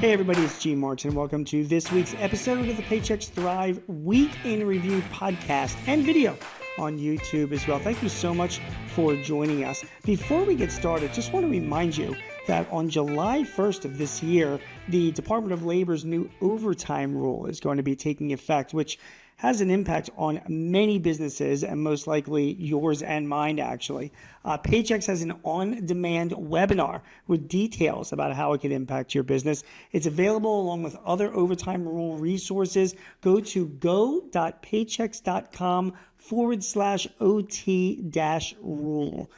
Hey everybody, it's Gene Marks and welcome to this week's episode of the Paychex Thrive Week in Review podcast and video on YouTube as well. Thank you so much for joining us. Before we get started, just want to remind you that on July 1st of this year, the Department of Labor's new overtime rule is going to be taking effect, which has an impact on many businesses and most likely yours and mine, actually. Paychex has an on-demand webinar with details about how it could impact your business. It's available along with other overtime rule resources. Go to go.paychex.com/OT-rule.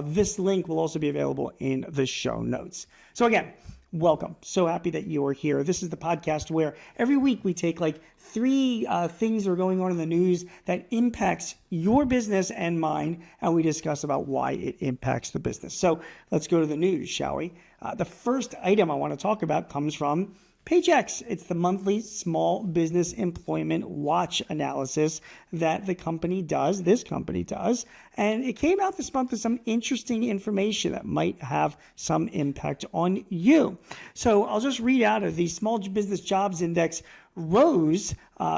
This link will also be available in the show notes. So again, welcome. So happy that you are here. This is the podcast where every week we take like three things that are going on in the news that impacts your business and mine, and we discuss about why it impacts the business. So let's go to the news, shall we? The first item I want to talk about comes from Paychex. It's the monthly small business employment watch analysis that this company does. And it came out this month with some interesting information that might have some impact on you. So I'll just read out of the Small Business Jobs Index rose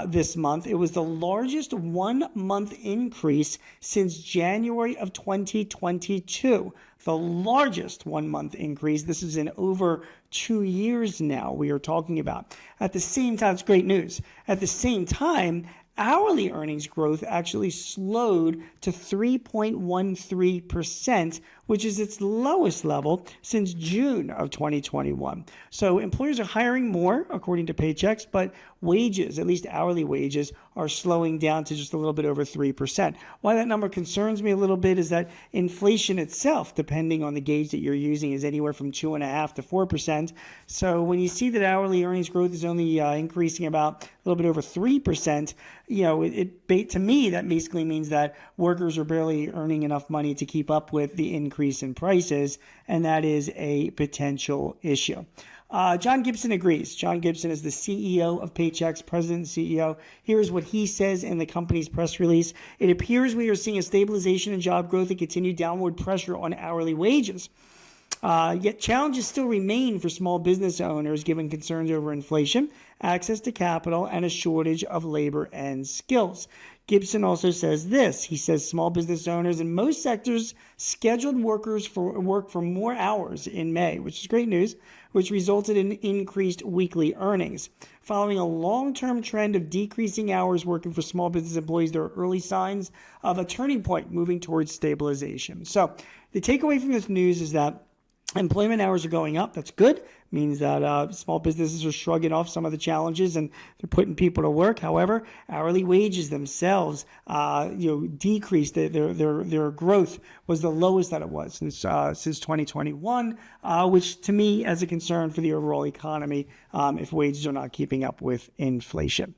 this month. It was the largest 1 month increase since January of 2022. The largest 1 month increase. This is in over 2 years now we are talking about. At the same time, it's great news. At the same time, hourly earnings growth actually slowed to 3.13%, which is its lowest level since June of 2021. So employers are hiring more, according to Paychex, but wages, at least hourly wages, are slowing down to just a little bit over 3%. Why that number concerns me a little bit is that inflation itself, depending on the gauge that you're using, is anywhere from 2.5% to 4%. So when you see that hourly earnings growth is only increasing about a little bit over 3%, to me, that basically means that workers are barely earning enough money to keep up with the increase in prices, and that is a potential issue. John Gibson agrees. John Gibson is the CEO of Paychex, president and CEO. Here's what he says in the company's press release. It appears we are seeing a stabilization in job growth and continued downward pressure on hourly wages. Yet challenges still remain for small business owners given concerns over inflation, access to capital, and a shortage of labor and skills. Gibson also says this. He says small business owners in most sectors scheduled workers for work for more hours in May, which is great news, which resulted in increased weekly earnings. Following a long-term trend of decreasing hours working for small business employees, there are early signs of a turning point moving towards stabilization. So the takeaway from this news is that employment hours are going up. That's good. It means that small businesses are shrugging off some of the challenges and they're putting people to work. However, hourly wages themselves, decreased. Their growth was the lowest that it was since 2021, which to me is a concern for the overall economy if wages are not keeping up with inflation.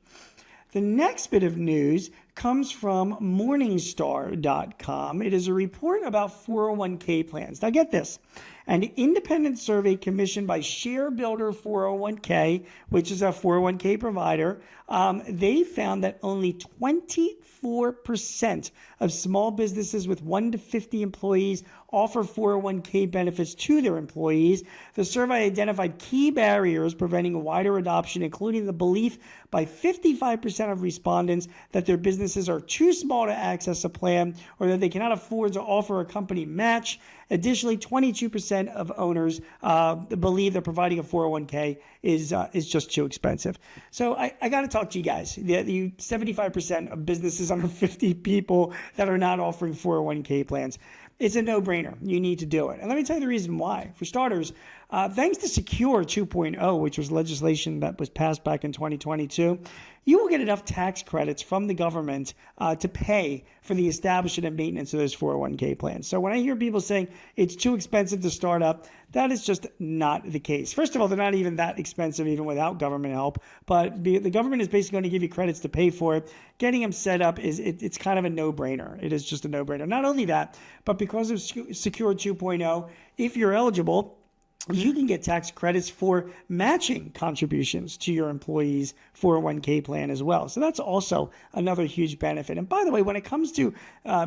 The next bit of news comes from Morningstar.com. It is a report about 401k plans. Now get this. An independent survey commissioned by ShareBuilder 401k, which is a 401k provider, they found that only 24% of small businesses with 1 to 50 employees offer 401k benefits to their employees. The survey identified key barriers preventing wider adoption, including the belief by 55% of respondents that their businesses are too small to access a plan or that they cannot afford to offer a company match. Additionally, 22% of owners believe that providing a 401k is just too expensive. So I got to talk to you guys. The 75% of businesses under 50 people that are not offering 401k plans. It's a no-brainer. You need to do it. And let me tell you the reason why. For starters, thanks to Secure 2.0, which was legislation that was passed back in 2022, you will get enough tax credits from the government to pay for the establishment and maintenance of those 401k plans. So when I hear people saying it's too expensive to start up, that is just not the case. First of all, they're not even that expensive even without government help, but the government is basically going to give you credits to pay for it. Getting them set up it's kind of a no-brainer. It is just a no-brainer. Not only that, but because of Secure 2.0, if you're eligible, you can get tax credits for matching contributions to your employees' 401k plan as well. So that's also another huge benefit. And by the way, when it comes to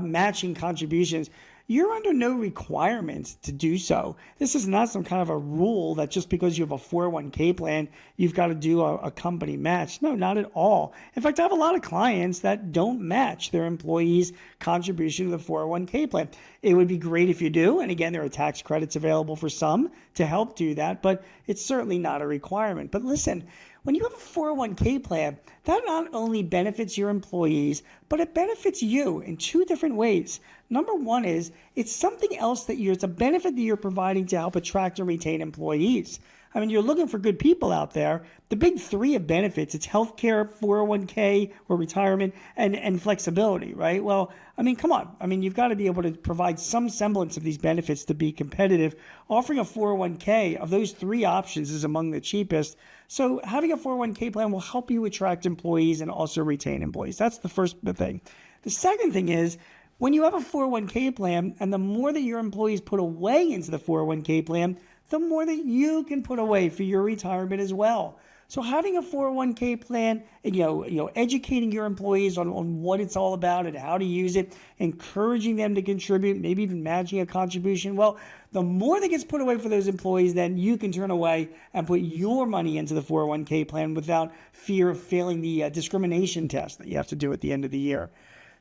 matching contributions, you're under no requirement to do so. This is not some kind of a rule that just because you have a 401k plan, you've got to do a company match. No, not at all. In fact, I have a lot of clients that don't match their employees' contribution to the 401k plan. It would be great if you do. And again, there are tax credits available for some to help do that, but it's certainly not a requirement. But listen, when you have a 401k plan, that not only benefits your employees, but it benefits you in two different ways. Number one is it's something else it's a benefit that you're providing to help attract and retain employees. I mean, you're looking for good people out there. The big three of benefits, it's healthcare, 401k or retirement, and flexibility, right? Well, I mean, come on. I mean, you've got to be able to provide some semblance of these benefits to be competitive. Offering a 401k of those three options is among the cheapest. So having a 401k plan will help you attract employees and also retain employees. That's the first thing. The second thing is, when you have a 401k plan and the more that your employees put away into the 401k plan, the more that you can put away for your retirement as well. So having a 401k plan, educating your employees on what it's all about and how to use it, encouraging them to contribute, maybe even matching a contribution. Well, the more that gets put away for those employees, then you can turn away and put your money into the 401k plan without fear of failing the discrimination test that you have to do at the end of the year.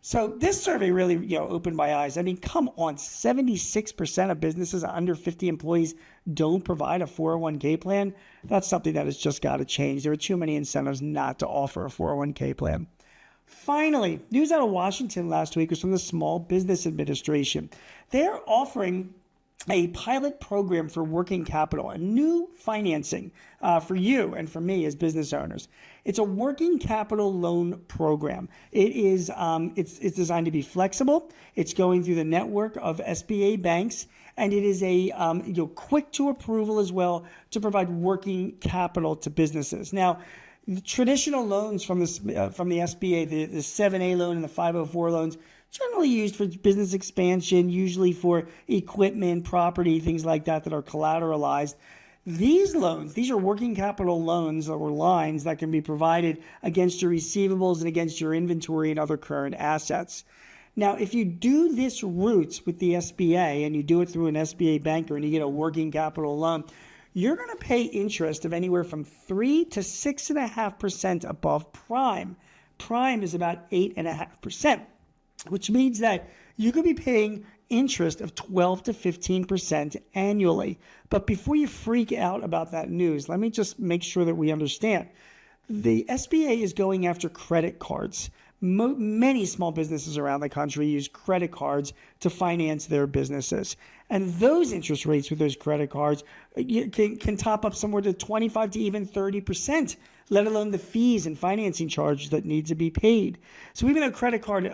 So this survey really, opened my eyes. I mean, come on, 76% of businesses under 50 employees don't provide a 401k plan. That's something that has just got to change. There are too many incentives not to offer a 401k plan. Finally, news out of Washington last week was from the Small Business Administration. They're offering a pilot program for working capital, a new financing for you and for me as business owners. It's a working capital loan program. It's designed to be flexible. It's going through the network of SBA banks, and it is a quick to approval as well to provide working capital to businesses. Now, the traditional loans from the SBA, the 7A loan and the 504 loans, generally used for business expansion, usually for equipment, property, things like that are collateralized. These loans, these are working capital loans or lines that can be provided against your receivables and against your inventory and other current assets. Now, if you do this route with the SBA and you do it through an SBA banker and you get a working capital loan, you're going to pay interest of anywhere from 3 to 6.5% above prime. Prime is about 8.5%. Which means that you could be paying interest of 12 to 15% annually. But before you freak out about that news, let me just make sure that we understand. The SBA is going after credit cards. Many small businesses around the country use credit cards to finance their businesses. And those interest rates with those credit cards can top up somewhere to 25 to even 30%, let alone the fees and financing charges that need to be paid. So even though credit card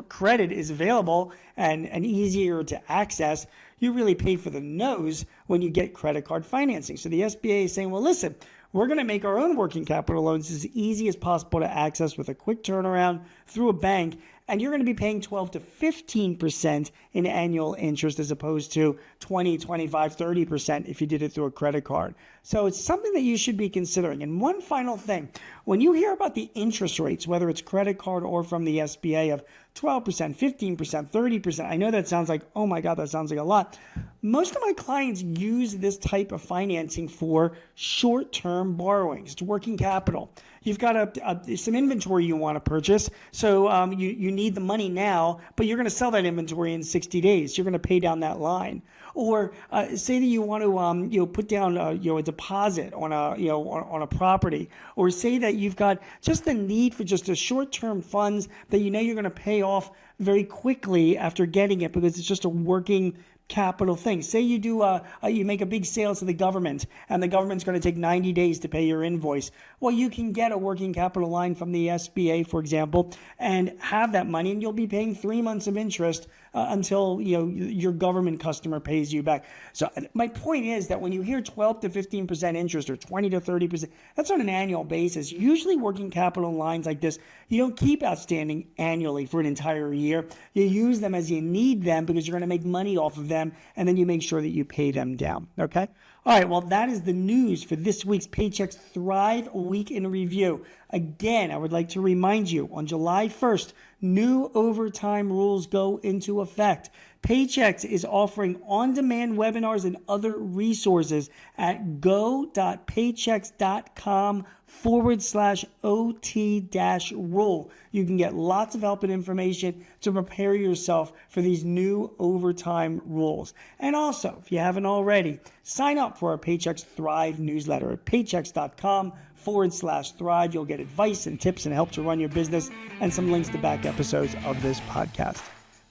credit is available and easier to access, you really pay for the nose when you get credit card financing. So the SBA is saying, well, listen, we're going to make our own working capital loans as easy as possible to access with a quick turnaround through a bank. And you're going to be paying 12 to 15% in annual interest as opposed to 20, 25, 30% if you did it through a credit card. So it's something that you should be considering. And one final thing, when you hear about the interest rates, whether it's credit card or from the SBA of 12%, 15%, 30%, I know that sounds like, oh my God, that sounds like a lot. Most of my clients use this type of financing for short-term borrowings. It's working capital. You've got some inventory you want to purchase, so you need the money now, but you're going to sell that inventory in 60 days. You're going to pay down that line. Or say that you want to put down a deposit on a property, or say that you've got just the need for just a short-term funds that you know you're going to pay off very quickly after getting it because it's just a working capital thing. Say you do you make a big sale to the government and the government's going to take 90 days to pay your invoice. Well, you can get a working capital line from the SBA, for example, and have that money, and you'll be paying 3 months of interest until your government customer pays you back. So my point is that when you hear 12 to 15% interest or 20 to 30%, that's on an annual basis. Usually working capital lines like this, you don't keep outstanding annually for an entire year. You use them as you need them because you're going to make money off of them, and then you make sure that you pay them down, okay? All right, well, that is the news for this week's Paychex Thrive Week in Review. Again, I would like to remind you, on July 1st, new overtime rules go into effect. Paychex is offering on-demand webinars and other resources at go.paychex.com/OT-rule. You can get lots of help and information to prepare yourself for these new overtime rules. And also, if you haven't already, sign up for our Paychex Thrive newsletter at paychex.com/thrive. You'll get advice and tips and help to run your business and some links to back episodes of this podcast.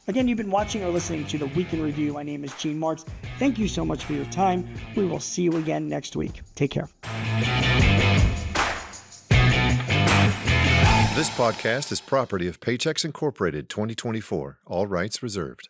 Again, you've been watching or listening to the Week in Review. My name is Gene Marks. Thank you so much for your time. We will see you again next week. Take care. This podcast is property of Paychex Incorporated 2024. All rights reserved.